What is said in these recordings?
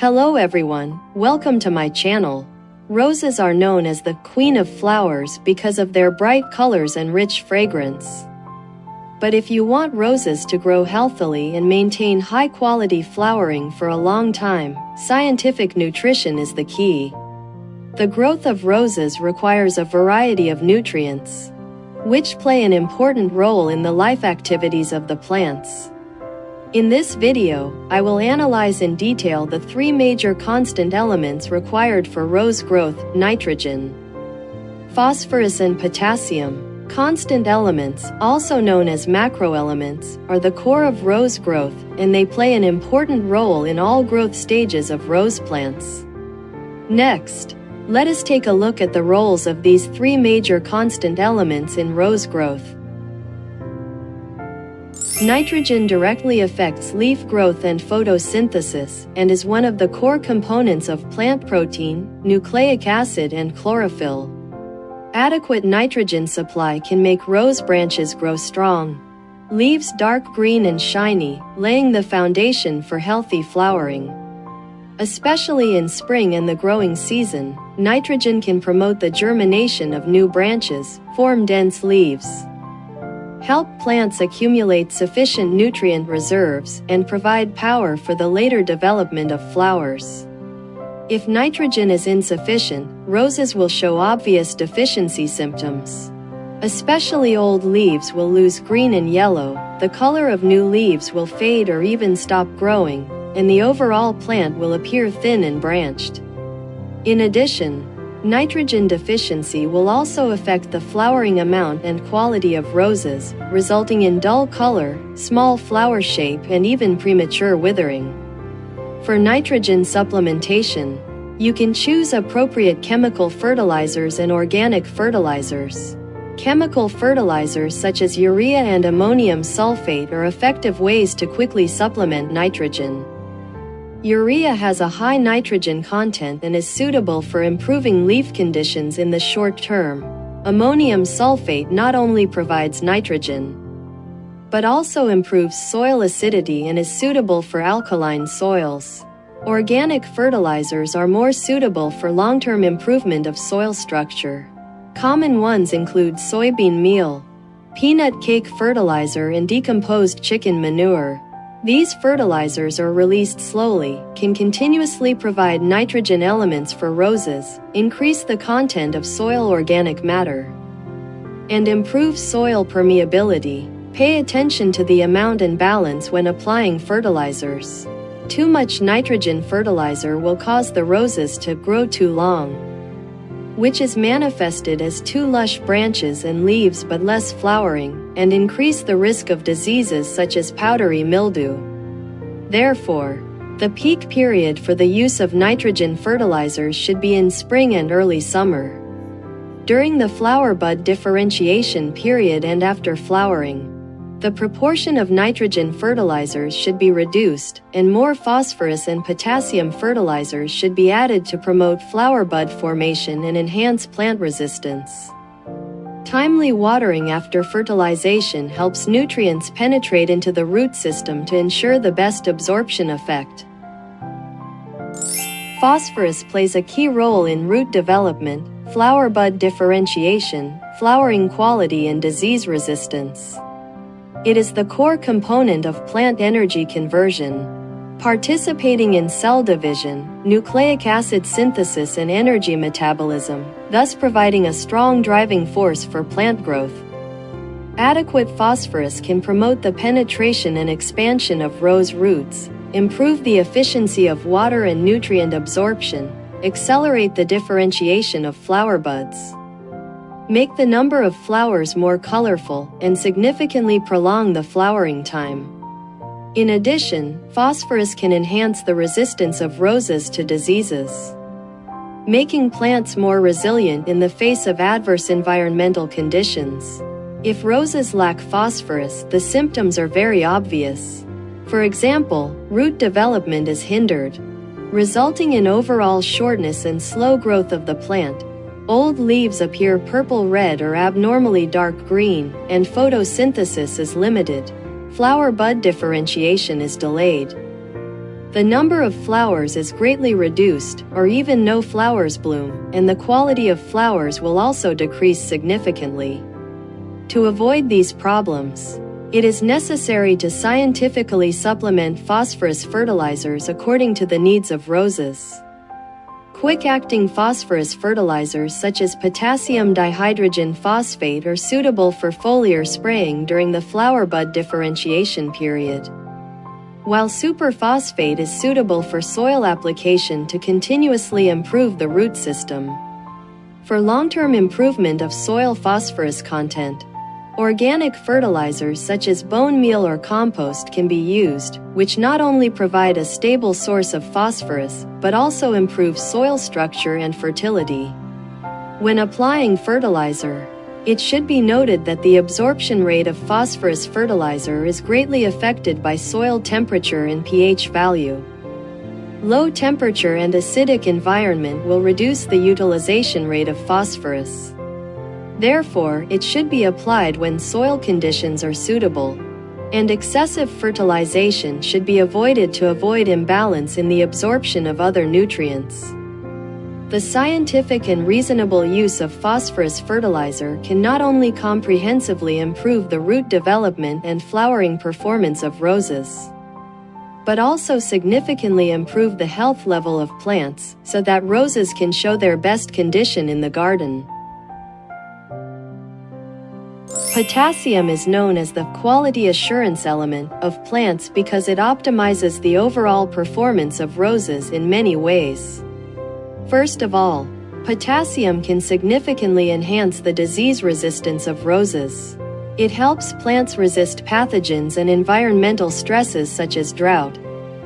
Hello everyone, welcome to my channel. Roses are known as the queen of flowers because of their bright colors and rich fragrance. But if you want roses to grow healthily and maintain high-quality flowering for a long time, scientific nutrition is the key. The growth of roses requires a variety of nutrients, which play an important role in the life activities of the plants. In this video, I will analyze in detail the three major constant elements required for rose growth: nitrogen, phosphorus and potassium. Constant elements, also known as macroelements, are the core of rose growth, and they play an important role in all growth stages of rose plants. Next, let us take a look at the roles of these three major constant elements in rose growth. Nitrogen directly affects leaf growth and photosynthesis, and is one of the core components of plant protein, nucleic acid and chlorophyll. Adequate nitrogen supply can make rose branches grow strong, leaves dark green and shiny, laying the foundation for healthy flowering. Especially in spring and the growing season, nitrogen can promote the germination of new branches, form dense leaves, help plants accumulate sufficient nutrient reserves, and provide power for the later development of flowers. If nitrogen is insufficient, roses will show obvious deficiency symptoms. Especially old leaves will lose green and yellow, the color of new leaves will fade or even stop growing, and the overall plant will appear thin and branched. In addition, nitrogen deficiency will also affect the flowering amount and quality of roses, resulting in dull color, small flower shape, and even premature withering. For nitrogen supplementation, you can choose appropriate chemical fertilizers and organic fertilizers. Chemical fertilizers such as urea and ammonium sulfate are effective ways to quickly supplement nitrogen. Urea has a high nitrogen content and is suitable for improving leaf conditions in the short term. Ammonium sulfate not only provides nitrogen, but also improves soil acidity and is suitable for alkaline soils. Organic fertilizers are more suitable for long-term improvement of soil structure. Common ones include soybean meal, peanut cake fertilizer, and decomposed chicken manure. These fertilizers are released slowly, can continuously provide nitrogen elements for roses, increase the content of soil organic matter, and improve soil permeability. Pay attention to the amount and balance when applying fertilizers. Too much nitrogen fertilizer will cause the roses to grow too long, which is manifested as too lush branches and leaves but less flowering, and increase the risk of diseases such as powdery mildew. Therefore, the peak period for the use of nitrogen fertilizers should be in spring and early summer, during the flower bud differentiation period and after flowering. The proportion of nitrogen fertilizers should be reduced, and more phosphorus and potassium fertilizers should be added to promote flower bud formation and enhance plant resistance. Timely watering after fertilization helps nutrients penetrate into the root system to ensure the best absorption effect. Phosphorus plays a key role in root development, flower bud differentiation, flowering quality, and disease resistance. It is the core component of plant energy conversion, participating in cell division, nucleic acid synthesis, and energy metabolism, thus providing a strong driving force for plant growth. Adequate phosphorus can promote the penetration and expansion of rose roots, improve the efficiency of water and nutrient absorption, accelerate the differentiation of flower buds, make the number of flowers more colorful, and significantly prolong the flowering time. In addition, phosphorus can enhance the resistance of roses to diseases, making plants more resilient in the face of adverse environmental conditions. If roses lack phosphorus, the symptoms are very obvious. For example, root development is hindered, resulting in overall shortness and slow growth of the plant. Old leaves appear purple-red or abnormally dark green, and photosynthesis is limited. Flower bud differentiation is delayed. The number of flowers is greatly reduced, or even no flowers bloom, and the quality of flowers will also decrease significantly. To avoid these problems, it is necessary to scientifically supplement phosphorus fertilizers according to the needs of roses. Quick-acting phosphorus fertilizers such as potassium dihydrogen phosphate are suitable for foliar spraying during the flower bud differentiation period, while superphosphate is suitable for soil application to continuously improve the root system. For long-term improvement of soil phosphorus content, organic fertilizers such as bone meal or compost can be used, which not only provide a stable source of phosphorus, but also improve soil structure and fertility. When applying fertilizer, it should be noted that the absorption rate of phosphorus fertilizer is greatly affected by soil temperature and pH value. Low temperature and acidic environment will reduce the utilization rate of phosphorus. Therefore, it should be applied when soil conditions are suitable, and excessive fertilization should be avoided to avoid imbalance in the absorption of other nutrients. The scientific and reasonable use of phosphorus fertilizer can not only comprehensively improve the root development and flowering performance of roses, but also significantly improve the health level of plants so that roses can show their best condition in the garden. Potassium is known as the quality assurance element of plants because it optimizes the overall performance of roses in many ways. First of all, potassium can significantly enhance the disease resistance of roses. It helps plants resist pathogens and environmental stresses such as drought,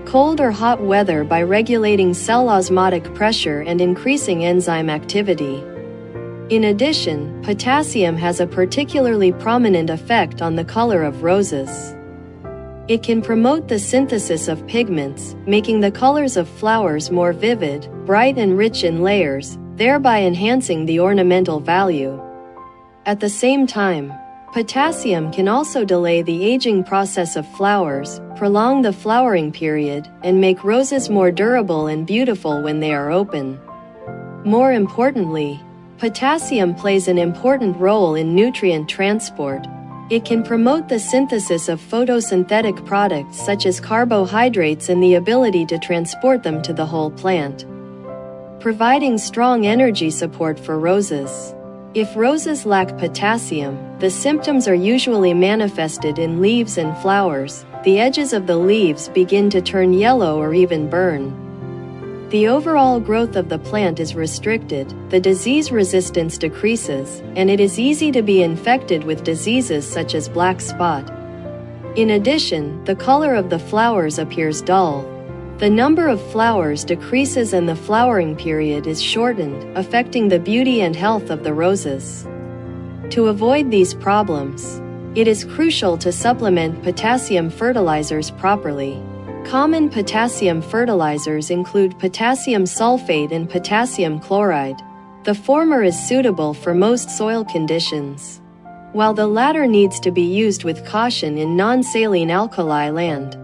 cold or hot weather by regulating cell osmotic pressure and increasing enzyme activity. In addition, potassium has a particularly prominent effect on the color of roses. It can promote the synthesis of pigments, making the colors of flowers more vivid, bright and rich in layers, thereby enhancing the ornamental value. At the same time, potassium can also delay the aging process of flowers, prolong the flowering period, and make roses more durable and beautiful when they are open. More importantly, potassium plays an important role in nutrient transport. It can promote the synthesis of photosynthetic products such as carbohydrates and the ability to transport them to the whole plant, providing strong energy support for roses. If roses lack potassium, the symptoms are usually manifested in leaves and flowers. The edges of the leaves begin to turn yellow or even burn. The overall growth of the plant is restricted, the disease resistance decreases, and it is easy to be infected with diseases such as black spot. In addition, the color of the flowers appears dull. The number of flowers decreases and the flowering period is shortened, affecting the beauty and health of the roses. To avoid these problems, it is crucial to supplement potassium fertilizers properly. Common potassium fertilizers include potassium sulfate and potassium chloride. The former is suitable for most soil conditions, while the latter needs to be used with caution in non-saline alkali land.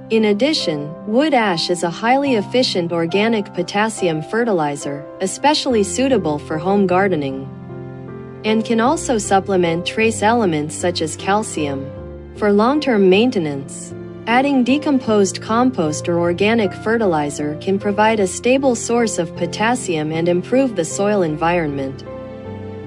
In addition, wood ash is a highly efficient organic potassium fertilizer, especially suitable for home gardening, and can also supplement trace elements such as calcium. For long-term maintenance, adding decomposed compost or organic fertilizer can provide a stable source of potassium and improve the soil environment.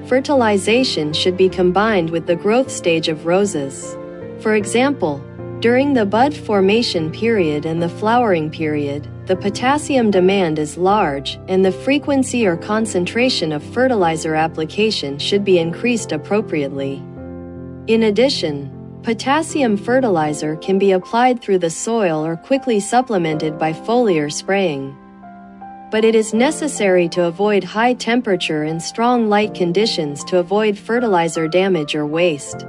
Fertilization should be combined with the growth stage of roses. For example, during the bud formation period and the flowering period, the potassium demand is large, and the frequency or concentration of fertilizer application should be increased appropriately. In addition, potassium fertilizer can be applied through the soil or quickly supplemented by foliar spraying. But it is necessary to avoid high temperature and strong light conditions to avoid fertilizer damage or waste.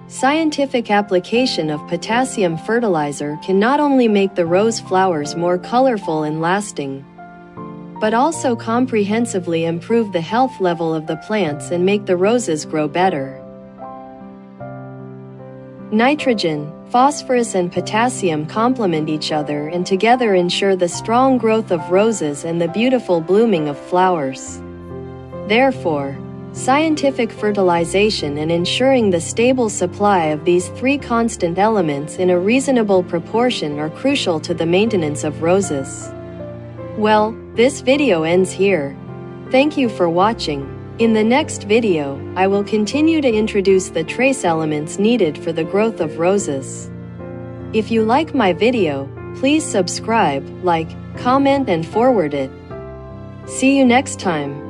Scientific application of potassium fertilizer can not only make the rose flowers more colorful and lasting, but also comprehensively improve the health level of the plants and make the roses grow better. Nitrogen, phosphorus and potassium complement each other and together ensure the strong growth of roses and the beautiful blooming of flowers. Therefore, scientific fertilization and ensuring the stable supply of these three constant elements in a reasonable proportion are crucial to the maintenance of roses. Well, this video ends here. Thank you for watching. In the next video, I will continue to introduce the trace elements needed for the growth of roses. If you like my video, please subscribe, like, comment and forward it. See you next time.